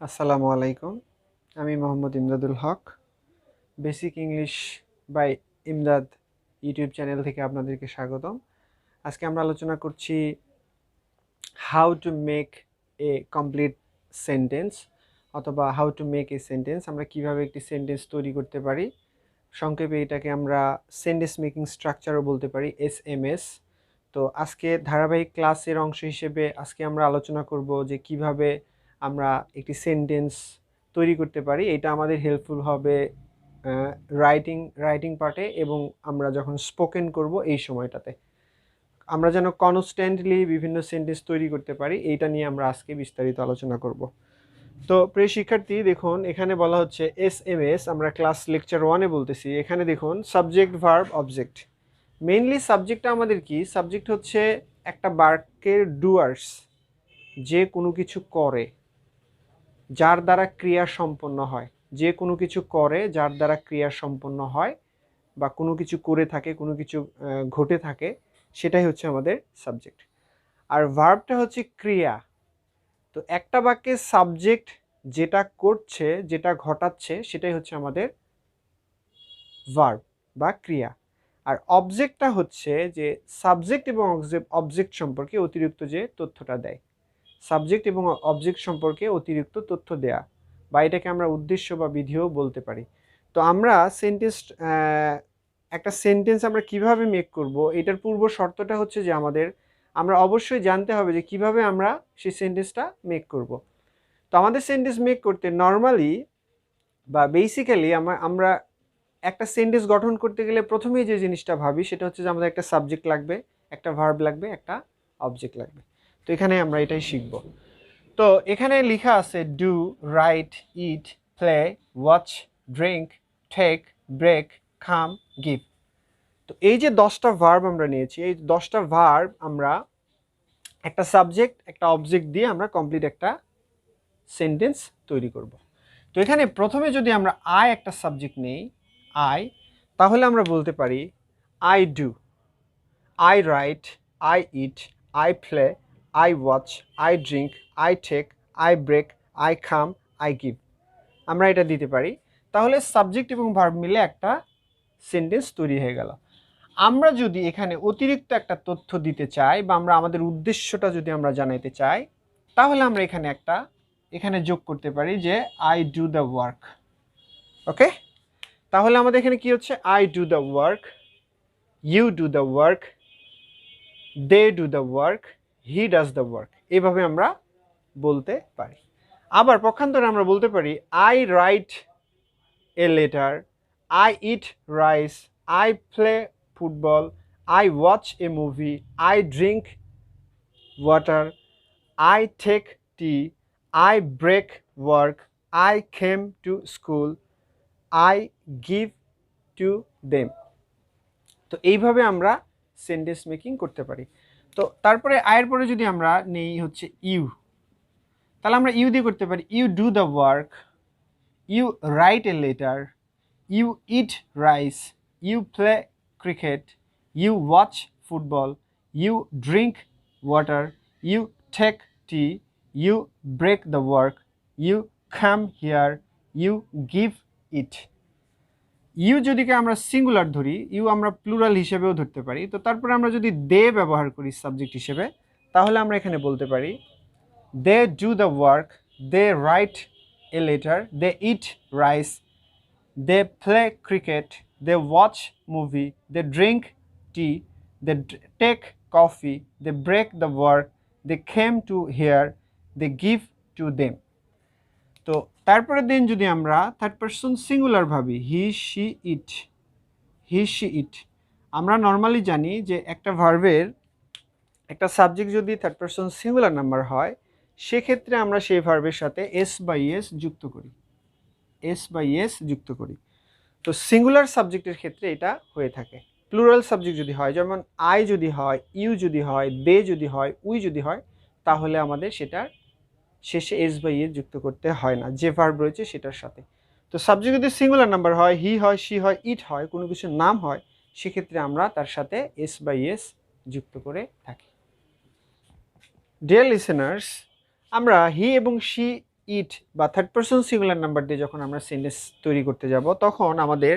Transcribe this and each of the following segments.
আসসালামু আলাইকুম। আমি Mohammad Imdadul Haque. Basic English by Imdad YouTube channel থেকে আপনাদেরকে স্বাগতম। আজকে আমরা আলোচনা করছি how to make a complete sentence অথবা how to make a sentence. আমরা কিভাবে একটি সেন্টেন্স তৈরি করতে পারি। সংক্ষেপে এটাকে আমরা সেন্টেন্স মেকিং স্ট্রাকচারও বলতে পারি, এসএমএস। তো আজকে ধারাবাহিক ক্লাসের অংশ হিসেবে আজকে আমরা আলোচনা করব যে কিভাবে আমরা একটি সেন্টেন্স তৈরি করতে পারি। এটা আমাদের হেল্পফুল হবে রাইটিং পার্টে এবং আমরা যখন স্পোকেন করব এই সময়টাতে আমরা যেন কনস্ট্যান্টলি বিভিন্ন সেন্টেন্স তৈরি করতে পারি। এইটা নিয়ে আমরা আজকে বিস্তারিত আলোচনা করব। তো প্রিয় শিক্ষার্থী, দেখুন এখানে বলা হচ্ছে এসএমএস। আমরা ক্লাস লেকচার 1-এ বলতেছি। এখানে দেখুন সাবজেক্ট, ভার্ব, অবজেক্ট। মেইনলি সাবজেক্টটা আমাদের কি? সাবজেক্ট হচ্ছে একটা বাক্যের ডুয়ার্স, যে কোনো কিছু করে, যার দ্বারা ক্রিয়া সম্পন্ন হয়। যে কোনো কিছু করে, যার দ্বারা ক্রিয়া সম্পন্ন হয় বা কোনো কিছু করে থাকে, কোনো কিছু ঘটে থাকে, সেটাই হচ্ছে আমাদের সাবজেক্ট। আর ভার্বটা হচ্ছে ক্রিয়া। তো একটা বাক্যের সাবজেক্ট যেটা করছে, যেটা ঘটাচ্ছে, সেটাই হচ্ছে আমাদের ভার্ব বা ক্রিয়া। আর অবজেক্টটা হচ্ছে যে সাবজেক্ট এবং অবজেক্ট সম্পর্কে অতিরিক্ত যে তথ্যটা দেয়। সাবজেক্ট এবং অবজেক্ট সম্পর্কে অতিরিক্ত তথ্য দেয়া, বা এটাকে আমরা উদ্দেশ্য বা বিধিও বলতে পারি। তো আমরা একটা সেন্টেন্স আমরা কিভাবে মেক করব, এটার পূর্ব শর্তটা হচ্ছে যে আমরা অবশ্যই জানতে হবে যে কিভাবে আমরা সেই সেন্টেন্সটা মেক করব। তো আমাদের সেন্টেন্স মেক করতে নর্মালি বা বেসিক্যালি আমরা একটা সেন্টেন্স গঠন করতে গেলে প্রথমেই যে জিনিসটা ভাবি সেটা হচ্ছে যে আমাদের একটা সাবজেক্ট লাগবে, একটা ভার্ব লাগবে, একটা অবজেক্ট লাগবে। তো এখানে আমরা এটাই শিখব। তো এখানে লেখা আছে do, write, eat, play, watch, drink, take, break, come, give. তো এই যে 10টা ভার্ব আমরা নিয়েছি, এই 10টা ভার্ব আমরা একটা সাবজেক্ট, একটা অবজেক্ট দিয়ে আমরা কমপ্লিট একটা সেন্টেন্স তৈরি করব। তো এখানে প্রথমে যদি আমরা আই একটা সাবজেক্ট নেই, আই, তাহলে আমরা বলতে পারি I do, I write, I eat, I play, I watch, I drink, I take, I break, I come, I give. আমরা এটা দিতে পারি। তাহলে সাবজেক্ট এবং ভার্ব মিলে একটা সেন্টেন্স তৈরি হয়ে গেল। আমরা যদি এখানে অতিরিক্ত একটা তথ্য দিতে চাই বা আমরা আমাদের উদ্দেশ্যটা যদি আমরা জানাইতে চাই, তাহলে আমরা এখানে যোগ করতে পারি যে I do the work. Okay, তাহলে আমাদের এখানে কি হচ্ছে? I do the work, you do the work, they do the work, he does the work. এইভাবে আমরা বলতে পারি। আবার পক্ষান্তরে আমরা বলতে পারি I write a letter, I eat rice, I play football, I watch a movie, I drink water, I take tea, I break work, I came to school, I give to them. তো এইভাবে আমরা sentence making করতে পারি। তো তারপরে আয়ের পরে যদি আমরা নেই হচ্ছে ইউ, তাহলে আমরা ইউ দিয়ে করতে পারি you do the work, you write a letter, you eat rice, you play cricket, you watch football, you drink water, you take tea, you break the work, you come here, you give it. You যদিকে আমরা singular ধরি, you আমরা plural হিসেবেও ধরতে পারি। তো তারপরে আমরা যদি দে ব্যবহার করি সাবজেক্ট হিসেবে, তাহলে আমরা এখানে বলতে পারি they do the work, they write a letter, they eat rice, they play cricket, they watch movie, they drink tea, they take coffee, they break the work, they came to here, they give to them. তো তারপরে দিন যদি আমরা third person singular ভাবি, he she it, he she it. আমরা normally জানি যে একটা ভার্বের একটা সাবজেক্ট যদি থার্ড পারসন সিঙ্গুলার নাম্বার হয়, সেক্ষেত্রে আমরা সেই ভার্বের সাথে এস বাই এস যুক্ত করি, এস বাই এস যুক্ত করি। তো সিঙ্গুলার সাবজেক্টের ক্ষেত্রে এটা হয়ে থাকে। প্লুরাল সাবজেক্ট যদি হয়, যেমন আই যদি হয়, ইউ যদি হয়, দে যদি হয়, উই যদি হয়, তাহলে আমাদের সেটার শেষে এস বাই এস যুক্ত করতে হয় না, যে ভার্ব রয়েছে সেটার সাথে। তো সাবজেক্ট যদি সিঙ্গুলার নাম্বার হয়, হি হয়, শি হয়, ইট হয়, কোনো কিছুর নাম হয়, সেক্ষেত্রে আমরা তার সাথে এস বাই এস যুক্ত করে থাকি। ডিয়ার লিসেনার্স, আমরা হি এবং শি ইট বা থার্ড পারসন সিঙ্গুলার নাম্বার দিয়ে যখন আমরা সেন্টেন্স তৈরি করতে যাব, তখন আমাদের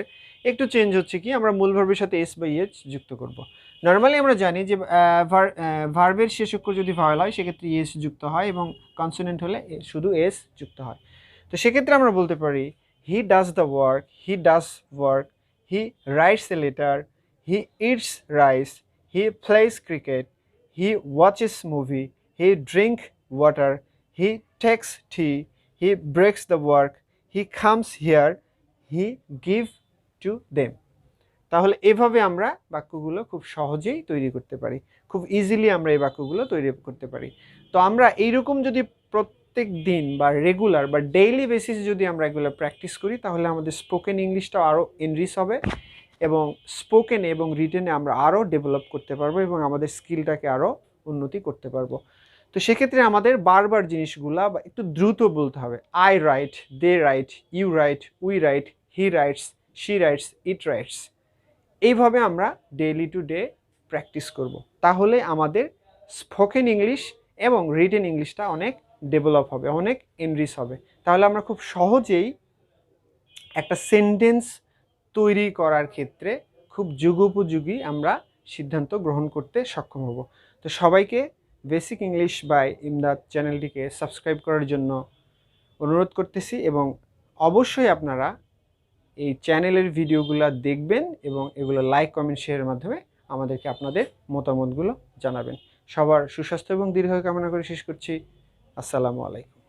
একটু চেঞ্জ হচ্ছে কি, আমরা মূল ভার্বের সাথে এস বা ইএস যুক্ত করব। নর্মালি আমরা জানি যে ভার্বের শেষ অক্ষর যদি ভাওয়েল হয় সেক্ষেত্রে ইএস যুক্ত হয় এবং কনসোনেন্ট হলে শুধু এস যুক্ত হয়। তো সেক্ষেত্রে আমরা বলতে পারি হি does the work, he does work, he writes a letter, he eats rice, he plays cricket, he watches movie, he drink water, he takes T, he breaks the work, he comes here, he give to them. তাহলে এভাবে আমরা বাক্যগুলো খুব সহজেই তৈরি করতে পারি, খুব ইজিলি আমরা এই বাক্যগুলো তৈরি করতে পারি। তো আমরা এইরকম যদি প্রত্যেক দিন বা রেগুলার বা ডেইলি বেসিস যদি আমরা এগুলো প্র্যাকটিস করি, তাহলে আমাদের স্পোকেন ইংলিশটা আরও এনরিচ হবে এবং স্পোকেনে এবং রিটেনে আমরা আরও ডেভেলপ করতে পারবো এবং আমাদের স্কিলটাকে আরও উন্নতি করতে পারবো। তো সেক্ষেত্রে আমাদের বারবার জিনিসগুলা বা একটু দ্রুত বলতে হবে। I write, they write, you write, we write, he writes, she writes, it writes. এইভাবে আমরা ডেইলি টু ডে প্র্যাকটিস করব। তাহলে আমাদের স্পোকেন ইংলিশ এবং রিটেন ইংলিশটা অনেক ডেভেলপ হবে, অনেক এনরিচ হবে। তাহলে আমরা খুব সহজেই একটা সেন্টেন্স তৈরি করার ক্ষেত্রে খুব যুগোপযোগী আমরা সিদ্ধান্ত গ্রহণ করতে সক্ষম হব। তো সবাইকে বেসিক ইংলিশ বাই ইমদাদ চ্যানেলটিকে সাবস্ক্রাইব করার জন্য অনুরোধ করতেছি এবং অবশ্যই আপনারা এই চ্যানেলের ভিডিওগুলো দেখবেন এবং এগুলো লাইক, কমেন্ট, শেয়ারের মাধ্যমে আমাদেরকে আপনাদের মতামতগুলো জানাবেন। সবার সুস্বাস্থ্য এবং দীর্ঘায়ু কামনা করে শেষ করছি। আসসালামু আলাইকুম।